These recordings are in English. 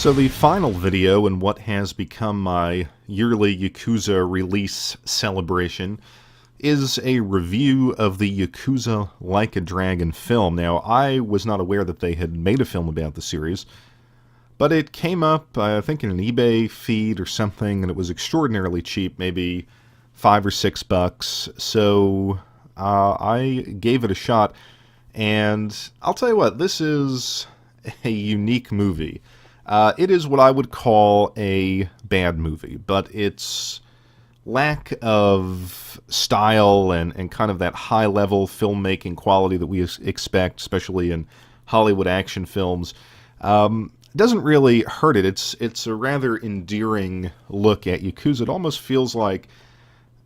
So the final video in what has become my yearly Yakuza release celebration is a review of the Yakuza Like a Dragon film. Now, I was not aware that they had made a film about the series, but it came up, I think, in an eBay feed or something, and it was extraordinarily cheap, maybe $5 or $6. So I gave it a shot, and I'll tell you what, this is a unique movie. It is what I would call a bad movie, but its lack of style and kind of that high-level filmmaking quality that we expect, especially in Hollywood action films, doesn't really hurt it. It's a rather endearing look at Yakuza. It almost feels like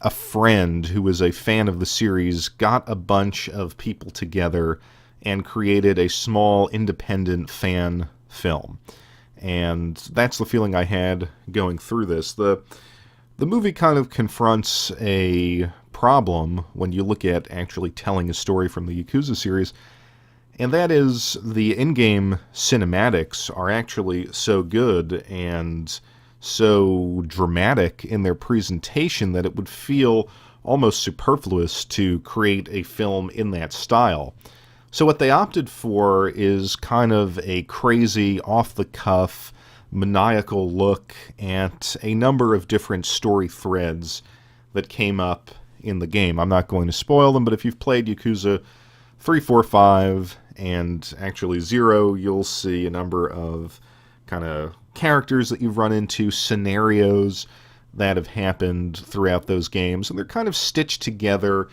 a friend who was a fan of the series got a bunch of people together and created a small independent fan film. And that's the feeling I had going through this. The movie kind of confronts a problem when you look at actually telling a story from the Yakuza series, and that is the in-game cinematics are actually so good and so dramatic in their presentation that it would feel almost superfluous to create a film in that style. So what they opted for is kind of a crazy, off-the-cuff, maniacal look at a number of different story threads that came up in the game. I'm not going to spoil them, but if you've played Yakuza 3, 4, 5, and actually 0, you'll see a number of kind of characters that you've run into, scenarios that have happened throughout those games, and they're kind of stitched together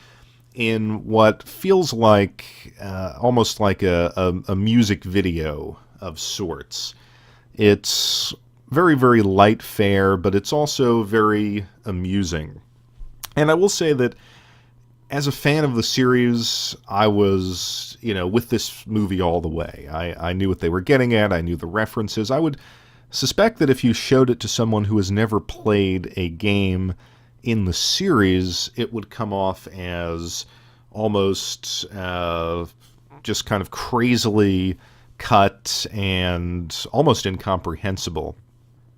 in what feels like almost like a music video of sorts. It's very, very light fare, but it's also very amusing. And I will say that as a fan of the series, I was, with this movie all the way. I knew what they were getting at. I knew the references. I would suspect that if you showed it to someone who has never played a game in the series, it would come off as almost just kind of crazily cut and almost incomprehensible.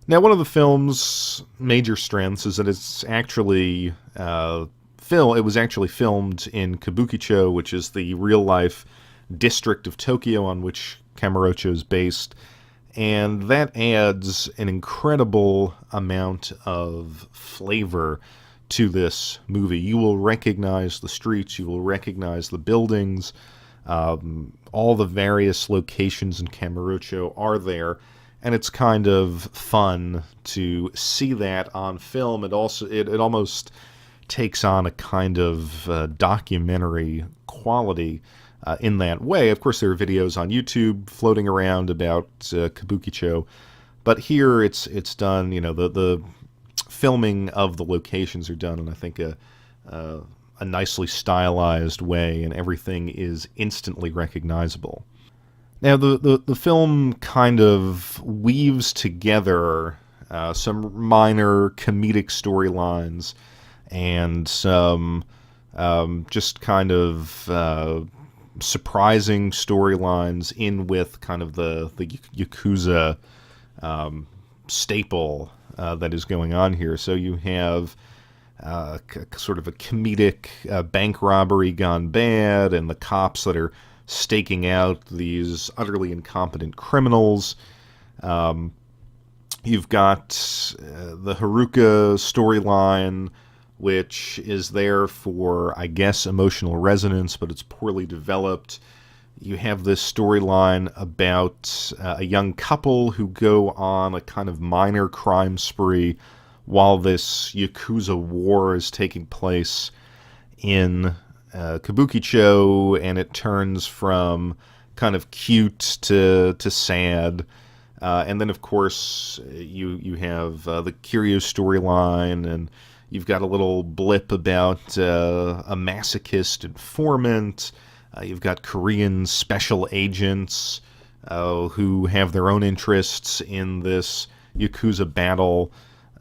Now, one of the film's major strengths is that it's actually it was actually filmed in Kabukicho, which is the real-life district of Tokyo on which Kamurocho is based, and that adds an incredible amount of flavor to this movie. You will recognize the streets, you will recognize the buildings, all the various locations in Kamurocho are there, and it's kind of fun to see that on film. It almost takes on a kind of documentary quality in that way. Of course, there are videos on YouTube floating around about Kabukicho, but here it's done. The filming of the locations are done in, I think, a nicely stylized way, and everything is instantly recognizable. Now, the film kind of weaves together some minor comedic storylines and some just kind of surprising storylines in with kind of the Yakuza staple that is going on here. So you have sort of a comedic bank robbery gone bad, and the cops that are staking out these utterly incompetent criminals. You've got the Haruka storyline, which is there for, I guess, emotional resonance, but it's poorly developed. You have this storyline about a young couple who go on a kind of minor crime spree while this Yakuza war is taking place in Kabukicho, and it turns from kind of cute to sad. And then, of course, you have the Kiryu storyline, and you've got a little blip about a masochist informant. You've got Korean special agents who have their own interests in this Yakuza battle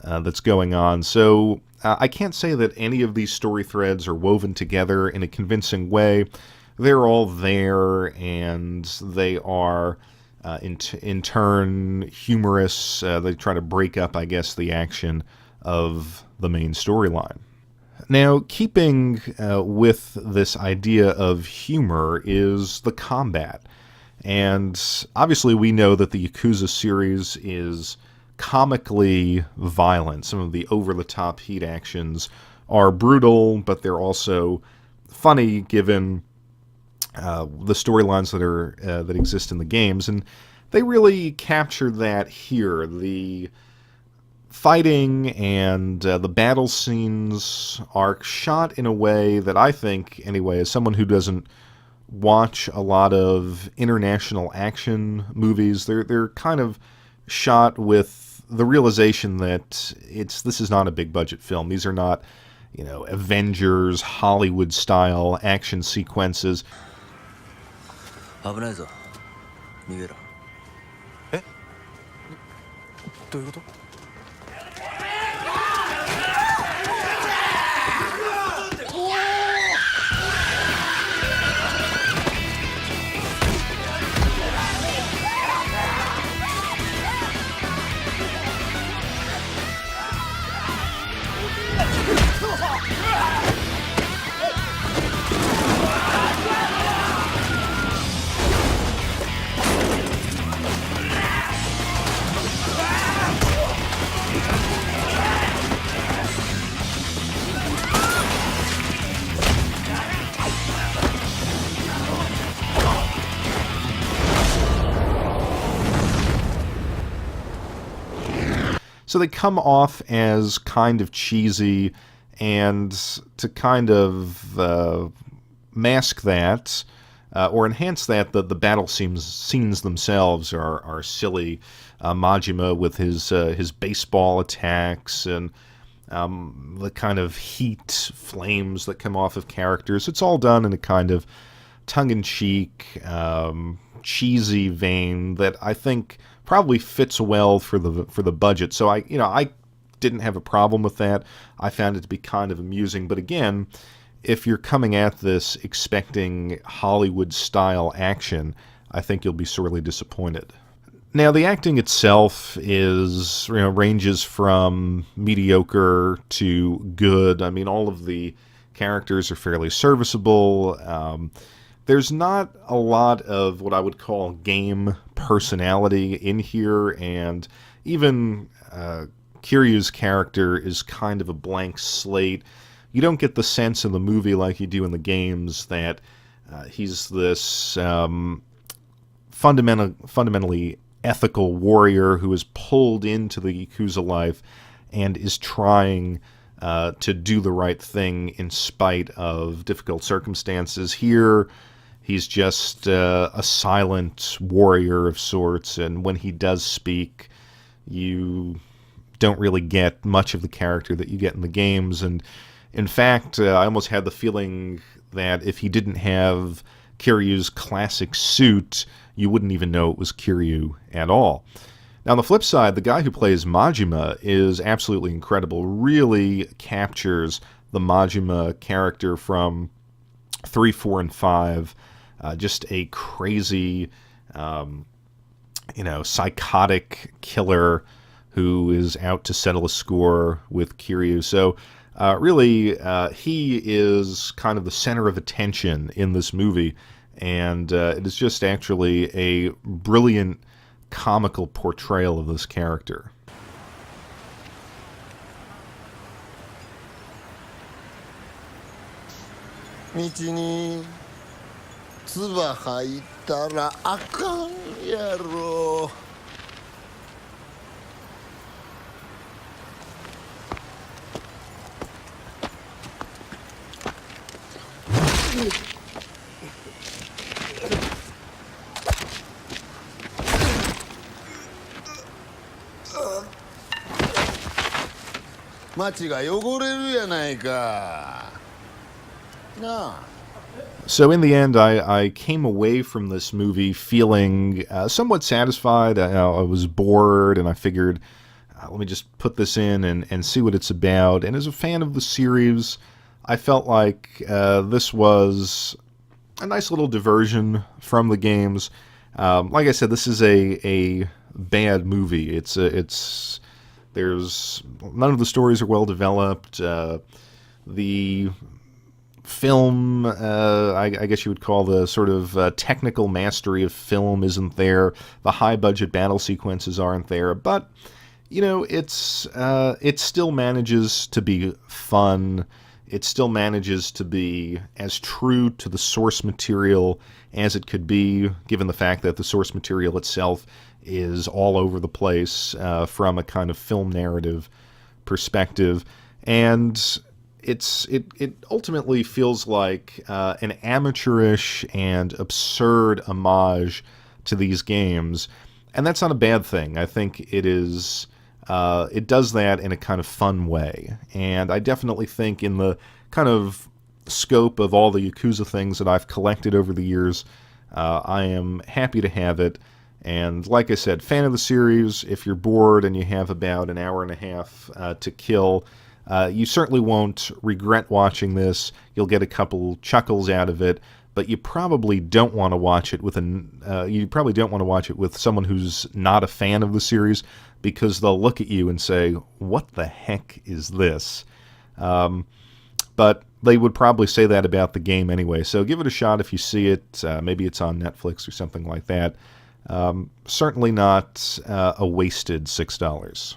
that's going on. So I can't say that any of these story threads are woven together in a convincing way. They're all there, and they are in turn humorous. They try to break up, I guess, the action of the main storyline. Now, keeping with this idea of humor is the combat. And obviously we know that the Yakuza series is comically violent. Some of the over-the-top heat actions are brutal, but they're also funny given the storylines that exist in the games. And they really captured that here. The fighting and the battle scenes are shot in a way that I think, anyway, as someone who doesn't watch a lot of international action movies, they're kind of shot with the realization that this is not a big budget film. These are not, Avengers Hollywood style action sequences. 危ないぞ。逃げろ。え？どういうこと？ So they come off as kind of cheesy, and to kind of mask that or enhance that, the battle scenes themselves are silly. Majima with his baseball attacks and the kind of heat flames that come off of characters. It's all done in a kind of tongue-in-cheek, cheesy vein that I think probably fits well for the budget. So I didn't have a problem with that. I found it to be kind of amusing. But again, if you're coming at this expecting Hollywood-style action, I think you'll be sorely disappointed. Now, the acting itself is, ranges from mediocre to good. I mean, all of the characters are fairly serviceable. There's not a lot of what I would call game personality in here, and even Kiryu's character is kind of a blank slate. You don't get the sense in the movie like you do in the games that he's this fundamentally ethical warrior who is pulled into the Yakuza life and is trying to do the right thing in spite of difficult circumstances. Here, he's just a silent warrior of sorts, and when he does speak, you don't really get much of the character that you get in the games. And in fact, I almost had the feeling that if he didn't have Kiryu's classic suit, you wouldn't even know it was Kiryu at all. Now, on the flip side, the guy who plays Majima is absolutely incredible, really captures the Majima character from 3, 4, and 5. Just a crazy, psychotic killer who is out to settle a score with Kiryu. So really, he is kind of the center of attention in this movie, and it is just actually a brilliant comical portrayal of this character. 道に唾吐いたらあかんやろ。町が汚れるやないか。なあ。 So in the end, I came away from this movie feeling somewhat satisfied. I was bored, and I figured, let me just put this in and see what it's about. And as a fan of the series, I felt like this was a nice little diversion from the games. Like I said, this is a bad movie. There's none of the stories are well developed. The film, I guess you would call the sort of technical mastery of film isn't there. The high budget battle sequences aren't there, but it still manages to be fun. It still manages to be as true to the source material as it could be, given the fact that the source material itself is all over the place from a kind of film narrative perspective. And it ultimately feels like an amateurish and absurd homage to these games. And that's not a bad thing. I think it is... it does that in a kind of fun way. And I definitely think in the kind of scope of all the Yakuza things that I've collected over the years, I am happy to have it. And like I said, fan of the series, if you're bored and you have about an hour and a half to kill, you certainly won't regret watching this. You'll get a couple chuckles out of it. But you probably don't want to watch it with someone who's not a fan of the series, because they'll look at you and say, "What the heck is this?" But they would probably say that about the game anyway. So give it a shot if you see it. Maybe it's on Netflix or something like that. Certainly not a wasted $6.